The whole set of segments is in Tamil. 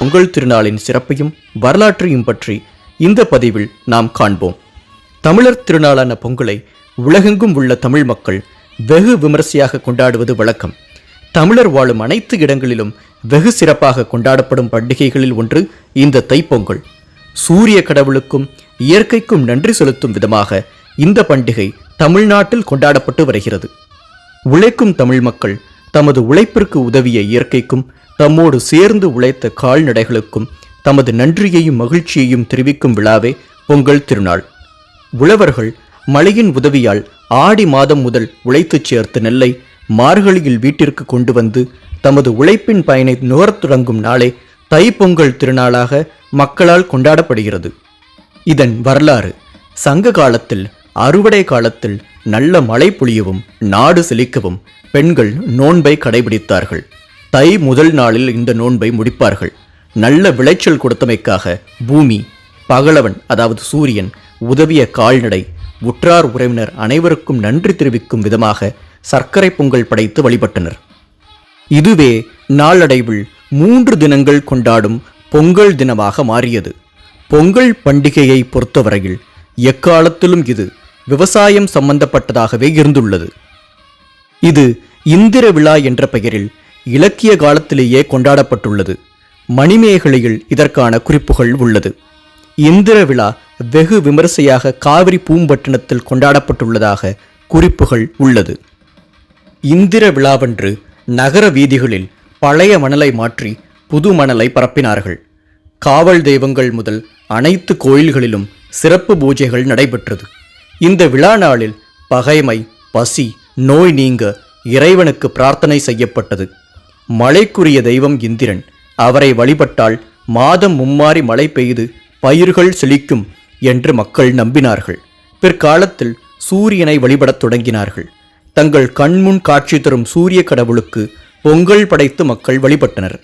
பொங்கல் திருநாளின் சிறப்பையும் வரலாற்றையும் பற்றி இந்த பதிவில் நாம் காண்போம். தமிழர் திருநாளான பொங்கலை உலகெங்கும் உள்ள தமிழ் மக்கள் வெகு விமரிசையாக கொண்டாடுவது வழக்கம். தமிழர் வாழும் அனைத்து இடங்களிலும் வெகு சிறப்பாக கொண்டாடப்படும் பண்டிகைகளில் ஒன்று இந்த தைப்பொங்கல். சூரிய கடவுளுக்கும் இயற்கைக்கும் நன்றி செலுத்தும் விதமாக இந்த பண்டிகை தமிழ்நாட்டில் கொண்டாடப்பட்டு வருகிறது. உழைக்கும் தமிழ் மக்கள் தமது உழைப்பிற்கு உதவிய இயற்கைக்கும் தம்மோடு சேர்ந்து உழைத்த கால்நடைகளுக்கும் தமது நன்றியையும் மகிழ்ச்சியையும் தெரிவிக்கும் விழாவே பொங்கல் திருநாள். உழவர்கள் மழையின் உதவியால் ஆடி மாதம் முதல் உழைத்துச் சேர்த்த நெல்லை மார்கழியில் வீட்டிற்கு கொண்டு வந்து தமது உழைப்பின் பயனை நுகரத் தொடங்கும் நாளே தைப்பொங்கல் திருநாளாக மக்களால் கொண்டாடப்படுகிறது. இதன் வரலாறு: சங்க காலத்தில் அறுவடை காலத்தில் நல்ல மழை பொழியவும் நாடு செழிக்கவும் பெண்கள் நோன்பை கடைபிடித்தார்கள். தை முதல் நாளில் இந்த நோன்பை முடிப்பார்கள். நல்ல விளைச்சல் கொடுத்தமைக்காக பூமி, பகலவன் அதாவது சூரியன், உதவிய கால்நடை, உற்றார் உறவினர் அனைவருக்கும் நன்றி தெரிவிக்கும் விதமாக சர்க்கரை பொங்கல் படைத்து வழிபட்டனர். இதுவே நாளடைவில் 3 தினங்கள் கொண்டாடும் பொங்கல் தினமாக மாறியது. பொங்கல் பண்டிகையை பொறுத்தவரையில் எக்காலத்திலும் இது விவசாயம் சம்பந்தப்பட்டதாகவே இருந்துள்ளது. இது இந்திர விழா என்ற பெயரில் இலக்கிய காலத்திலேயே கொண்டாடப்பட்டுள்ளது. மணிமேகலையில் இதற்கான குறிப்புகள் உள்ளது. இந்திர விழா வெகு விமரிசையாக காவிரி பூம்பட்டினத்தில் கொண்டாடப்பட்டுள்ளதாக குறிப்புகள் உள்ளது. இந்திர விழாவன்று நகர வீதிகளில் பழைய மணலை மாற்றி புது மணலை பரப்பினார்கள். காவல் தெய்வங்கள் முதல் அனைத்து கோயில்களிலும் சிறப்பு பூஜைகள் நடைபெற்றது. இந்த விழா நாளில் பகைமை, பசி, நோய் நீங்க இறைவனுக்கு பிரார்த்தனை செய்யப்பட்டது. மழைக்குரிய தெய்வம் இந்திரன். அவரை வழிபட்டால் மாதம் மும்மாறி மழை பெய்து பயிர்கள் செழிக்கும் என்று மக்கள் நம்பினார்கள். பிற்காலத்தில் சூரியனை வழிபடத் தொடங்கினார்கள். தங்கள் கண்முன் காட்சி தரும் சூரிய கடவுளுக்கு பொங்கல் படைத்து மக்கள் வழிபட்டனர்.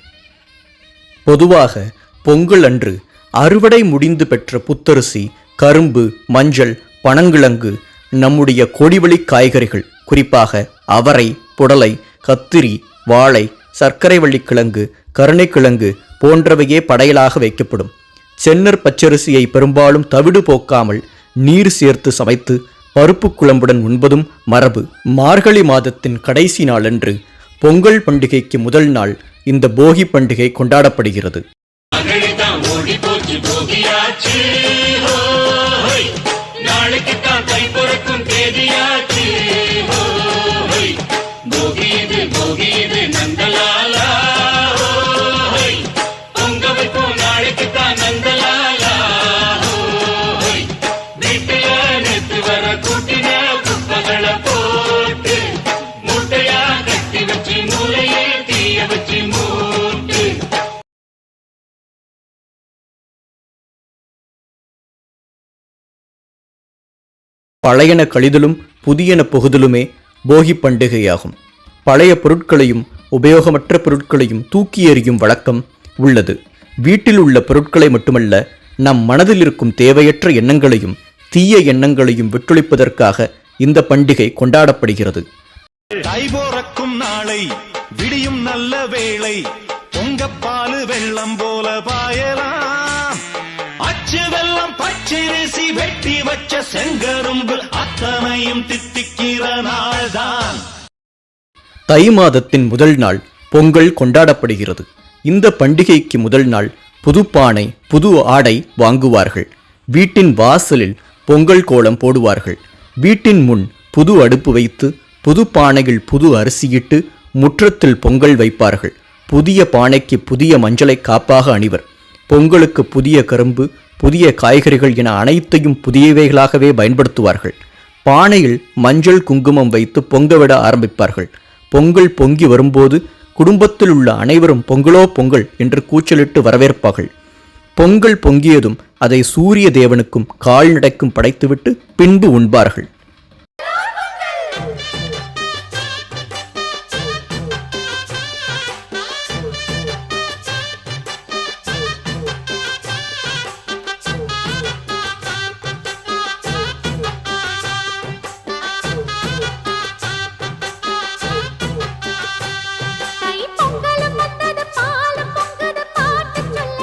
பொதுவாக பொங்கல் அன்று அறுவடை முடிந்து பெற்ற புத்தரிசி, கரும்பு, மஞ்சள், பனங்கிழங்கு, நம்முடைய கொடிவழி காய்கறிகள், குறிப்பாக அவரை, புடலை, கத்திரி, வாழை, சர்க்கரை வள்ளிக்கிழங்கு, கருணைக்கிழங்கு போன்றவையே படையலாக வைக்கப்படும். சென்னர் பச்சரிசியை பெரும்பாலும் தவிடு போக்காமல் நீர் சேர்த்து சமைத்து பருப்பு குழம்புடன் உண்பதும் மரபு. மார்கழி மாதத்தின் கடைசி நாளன்று பொங்கல் பண்டிகைக்கு முதல் நாள் இந்த போகி பண்டிகை கொண்டாடப்படுகிறது. பழையன கழிதலும் புதியன புகுதலுமே போகி பண்டிகையாகும். பழைய பொருட்களையும் உபயோகமற்ற பொருட்களையும் தூக்கி எறியும் வழக்கம் உள்ளது. வீட்டில் உள்ள பொருட்களை மட்டுமல்ல, நம் மனதில் இருக்கும் தேவையற்ற எண்ணங்களையும் தீய எண்ணங்களையும் விட்டொழிப்பதற்காக இந்த பண்டிகை கொண்டாடப்படுகிறது. தைபோரக்கும் நாளை விடியும் நல்ல வேளை, பொங்கப்பாலு வெள்ளம் போல பாயலாம், அச்சு வெள்ளம் பச்சரிசி வெட்டி வச்ச செங்கரும்பு அத்தனையும் தித்திக்கிற நாள்தான். தை மாதத்தின் முதல் நாள் பொங்கல் கொண்டாடப்படுகிறது. இந்த பண்டிகைக்கு முதல் நாள் புது பானை, புது ஆடை வாங்குவார்கள். வீட்டின் வாசலில் பொங்கல் கோலம் போடுவார்கள். வீட்டின் முன் புது அடுப்பு வைத்து புது பானையில் புது அரிசியிட்டு முற்றத்தில் பொங்கல் வைப்பார்கள். புதிய பானைக்கு புதிய மஞ்சளை காப்பாக அணிவர். பொங்கலுக்கு புதிய கரும்பு, புதிய காய்கறிகள் என அனைத்தையும் புதியவைகளாகவே பயன்படுத்துவார்கள். பானையில் மஞ்சள் குங்குமம் வைத்து பொங்கவிட ஆரம்பிப்பார்கள். பொங்கல் பொங்கி வரும்போது குடும்பத்தில் உள்ள அனைவரும் பொங்கலோ பொங்கல் என்று கூச்சலிட்டு வரவேற்பார்கள். பொங்கல் பொங்கியதும் அதை சூரிய தேவனுக்கும் கால்நடைக்கும் படைத்துவிட்டு பின்பு உண்பார்கள். பொங்கலும் வந்தது, பாலும் பொங்குது, பாட்டு சொல்ல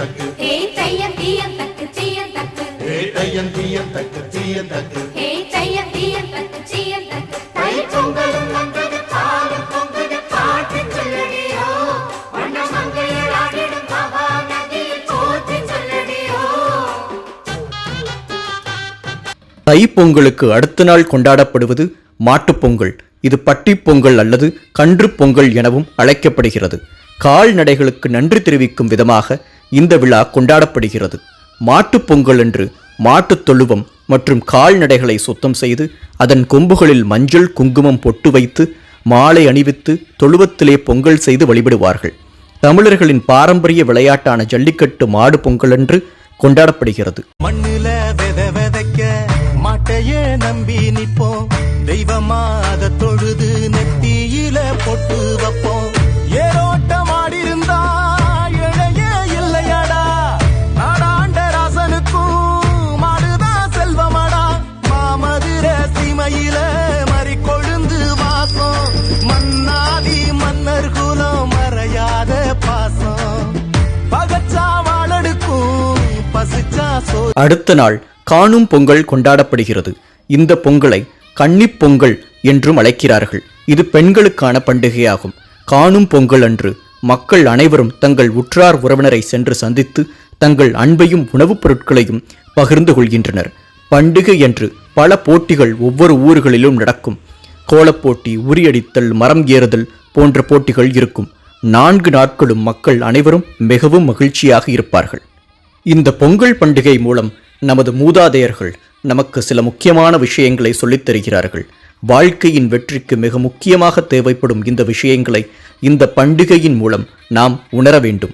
தக்கு ஹே தையம் தீயம் தக்கு சீயம் தக்கு ஹே தையம் தீயம் தக்கு சீயம் தக்கு ஹே தையம் தீயம் தக்கு சீயம் தக்கு தை பொங்கலும் வந்தது பாலும் பொங்குது பாட்டு சொல்லடியோ வண்ண மங்கையர் ஆடிடும் மகா நதியில் போற்றி சொல்லடியோ. தைப்பொங்கலுக்கு அடுத்த நாள் கொண்டாடப்படுவது மாட்டுப்பொங்கல். இது பட்டிப் பொங்கல் அல்லது கன்று பொங்கல் எனவும் அழைக்கப்படுகிறது. கால்நடைகளுக்கு நன்றி தெரிவிக்கும் விதமாக இந்த விழா கொண்டாடப்படுகிறது. மாட்டுப் பொங்கல் அன்று மாட்டுத் தொழுவம் மற்றும் கால்நடைகளை சுத்தம் செய்து அதன் கொம்புகளில் மஞ்சள் குங்குமம் பொட்டு வைத்து மாலை அணிவித்து தொழுவத்திலே பொங்கல் செய்து வழிபடுவார்கள். தமிழர்களின் பாரம்பரிய விளையாட்டான ஜல்லிக்கட்டு மாடு பொங்கல் அன்று கொண்டாடப்படுகிறது. மண்ணுல விதைக்க மாட்டையே நம்பி நிப்போம், தெய்வமா அத தொழுது நெத்தியில பொட்டு வைப்போம். ஏரோட்டம் ஆடிருந்தா இழையே இல்லையடா, நாடாண்ட ராசனுக்கும் மாடுதான் செல்வமடா. மாமதுர சீமையில மறி கொழுந்து வாசம், மன்னாதி மன்னர் குலம் மறையாத பாசம். பகச்சா வாழடுக்கும் பசிச்சா சோ. அடுத்த நாள் காணும் பொங்கல் கொண்டாடப்படுகிறது. இந்த பொங்கலை கன்னிப் பொங்கல் என்றும் அழைக்கிறார்கள். இது பெண்களுக்கான பண்டிகையாகும். காணும் பொங்கல் அன்று மக்கள் அனைவரும் தங்கள் உற்றார் உறவினரை சென்று சந்தித்து தங்கள் அன்பையும் உணவுப் பொருட்களையும் பகிர்ந்து கொள்கின்றனர். பண்டிகை என்று பல போட்டிகள் ஒவ்வொரு ஊர்களிலும் நடக்கும். கோலப்போட்டி, உரியடித்தல், மரம் ஏறுதல் போன்ற போட்டிகள் இருக்கும். 4 நாட்களும் மக்கள் அனைவரும் மிகவும் மகிழ்ச்சியாக இருப்பார்கள். இந்த பொங்கல் பண்டிகை மூலம் நமது மூதாதையர்கள் நமக்கு சில முக்கியமான விஷயங்களை சொல்லித் தருகிறார்கள். வாழ்க்கையின் வெற்றிக்கு மிக முக்கியமாக தேவைப்படும் இந்த விஷயங்களை இந்த பண்டிகையின் மூலம் நாம் உணர வேண்டும்.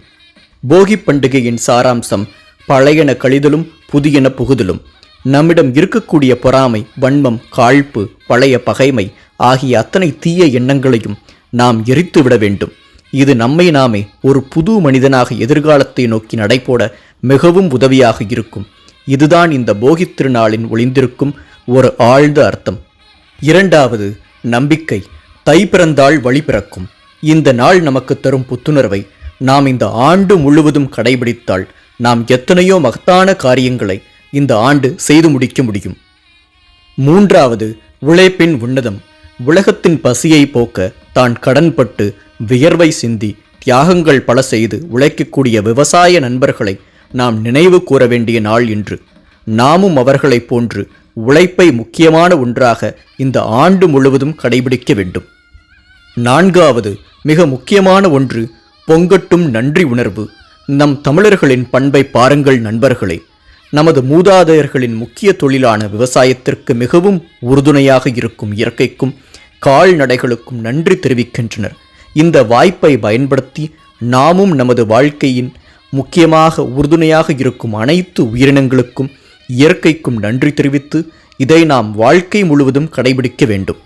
போகி பண்டிகையின் சாராம்சம் பழையன கழிதலும் புதியன புகுதலும். நம்மிடம் இருக்கக்கூடிய பொறாமை, வன்மம், காழ்ப்பு, பழைய பகைமை ஆகிய அத்தனை தீய எண்ணங்களையும் நாம் எரித்துவிட வேண்டும். இது நம்மை நாமே ஒரு புது மனிதனாக எதிர்காலத்தை நோக்கி நடைபோட மிகவும் உதவியாக இருக்கும். இதுதான் இந்த போகித் திருநாளின் ஒளிந்திருக்கும் ஒரு ஆழ்ந்த அர்த்தம். 2வது, நம்பிக்கை. தை பிறந்தால் வழி பிறக்கும். இந்த நாள் நமக்கு தரும் புத்துணர்வை நாம் இந்த ஆண்டு முழுவதும் கடைபிடித்தால் நாம் எத்தனையோ மகத்தான காரியங்களை இந்த ஆண்டு செய்து முடிக்க முடியும். 3வது, உழைப்பின் உன்னதம். உலகத்தின் பசியை போக்க தான் கடன்பட்டு வியர்வை சிந்தி தியாகங்கள் பல செய்து உழைக்கக்கூடிய விவசாய நண்பர்களை நாம் நினைவு கூற வேண்டிய நாள் இன்று. நாமும் அவர்களைப் போன்று உழைப்பை முக்கியமான ஒன்றாக இந்த ஆண்டு முழுவதும் கடைபிடிக்க வேண்டும். 4வது, மிக முக்கியமான ஒன்று, பொங்கட்டும் நன்றி உணர்வு. நம் தமிழர்களின் பண்பை பாருங்கள் நண்பர்களே. நமது மூதாதையர்களின் முக்கிய தொழிலான விவசாயத்திற்கு மிகவும் உறுதுணையாக இருக்கும் இயற்கைக்கும் கால்நடைகளுக்கும் நன்றி தெரிவிக்கின்றனர். இந்த வாய்ப்பை பயன்படுத்தி நாமும் நமது வாழ்க்கையின் முக்கியமாக உறுதுணையாக இருக்கும் அனைத்து உயிரினங்களுக்கும் இயற்கைக்கும் நன்றி தெரிவித்து இதை நாம் வாழ்க்கை முழுவதும் கடைபிடிக்க வேண்டும்.